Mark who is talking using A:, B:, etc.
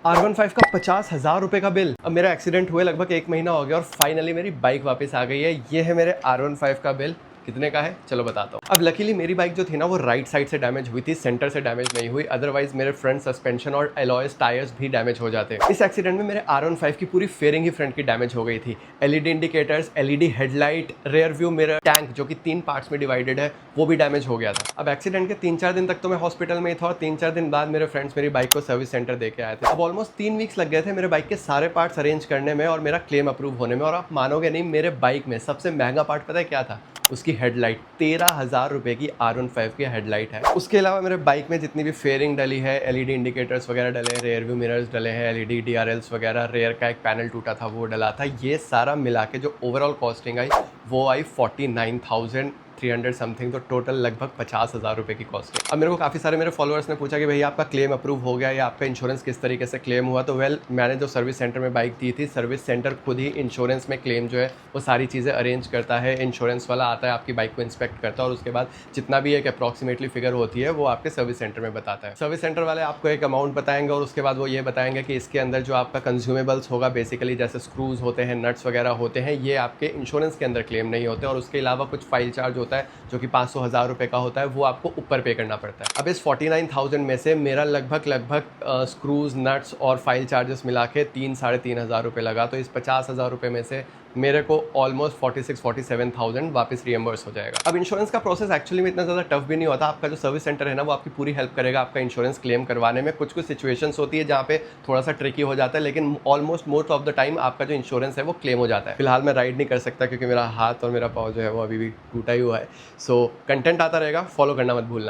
A: R15 का 50,000 रुपये का बिल। अब मेरा एक्सीडेंट हुए लगभग 1 महीना हो गया और फाइनली मेरी बाइक वापस आ गई है। ये है मेरे R15 का बिल। कितने का है चलो बताता हूँ। अब लकीली मेरी बाइक जो थी ना वो राइट साइड से डैमेज हुई थी, सेंटर से डैमेज नहीं हुई। अदरवाइज मेरे फ्रंट सस्पेंशन और एलॉयस टायर्स भी डैमेज हो जाते। इस एक्सीडेंट में मेरे R15 की पूरी फेयरिंग ही फ्रंट की डैमेज हो गई थी। LED indicators, LED headlight, rear view mirror, tank जो कि 3 पार्ट्स में डिवाइडेड है वो भी डैमेज हो गया था। अब एक्सीडेंट के 3-4 दिन तक तो मैं हॉस्पिटल में ही था और 3-4 दिन बाद मेरे फ्रेंड्स मेरी बाइक को सर्विस सेंटर दे के आए थे। अब ऑलमोस्ट 3 वीक्स लग गए थे मेरे बाइक के सारे पार्ट्स अरेंज करने में और मेरा क्लेम अप्रूव होने में। और आप मानोगे नहीं, मेरे बाइक में सबसे महंगा पार्ट पता है क्या था? उसकी हेडलाइट। 13,000 रुपये की R15 की हेडलाइट है। उसके अलावा मेरे बाइक में जितनी भी फेयरिंग डली है, एलईडी इंडिकेटर्स वगैरह डले हैं, रेयर व्यू मिरर्स डले हैं, एलईडी डीआरएल्स वगैरह, रेयर का एक पैनल टूटा था वो डला था। ये सारा मिला के जो ओवरऑल कॉस्टिंग आई वो आई 49,300 समथिंग। तो टोटल लगभग 50,000 रुपये की कॉस्ट है। अब मेरे को काफ़ी सारे मेरे फॉलोअर्स ने पूछा कि भैया आपका क्लेम अप्रूव हो गया या आपका इंश्योरेंस किस तरीके से क्लेम हुआ। तो मैंने जो सर्विस सेंटर में बाइक दी थी, सर्विस सेंटर खुद ही इंश्योरेंस में क्लेम जो है वो सारी चीज़ें अरेंज करता है। इंश्योरेंस वाला आता है, आपकी बाइक को इंस्पेक्ट करता है और उसके बाद जितना भी एक अप्रॉक्सीमेटली फिगर होती है वो आपके सर्विस सेंटर में बताता है। सर्विस सेंटर वाले आपको एक अमाउंट बताएंगे और उसके बाद वो ये बताएंगे कि इसके अंदर जो आपका कंज्यूमेबल्स होगा, बेसिकली जैसे स्क्रूज होते हैं, नट्स वगैरह होते हैं, ये आपके इंश्योरेंस के अंदर क्लेम नहीं होते। और उसके अलावा कुछ फाइल चार्ज होता है जो कि 500,000 रुपये का होता है, वो आपको ऊपर पे करना पड़ता है। अब इस 49,000 में से मेरा लगभग स्क्रूज, नट्स और फाइल चार्जेस मिला के 3-3,500 रुपये लगा। तो इस 50,000 रुपये में से मेरे को ऑलमोस्ट 46-47,000 वापस रिएम्बर्स हो जाएगा। अब इंश्योरेंस का प्रोसेस एक्चुअली में इतना ज़्यादा टफ भी नहीं होता। आपका जो सर्विस सेंटर है ना वो आपकी पूरी हेल्प करेगा आपका इंश्योरेंस क्लेम करवाने में। कुछ सिचुएशंस होती है जहाँ पे थोड़ा सा ट्रिकी हो जाता है, लेकिन almost most of the time आपका जो इंश्योरेंस है वो क्लेम हो जाता है। फिलहाल मैं राइड नहीं कर सकता क्योंकि मेरा हाथ और मेरा पाँव जो है वो अभी भी टूटा ही हुआ है। सो कंटेंट आता रहेगा, फॉलो करना मत भूलना।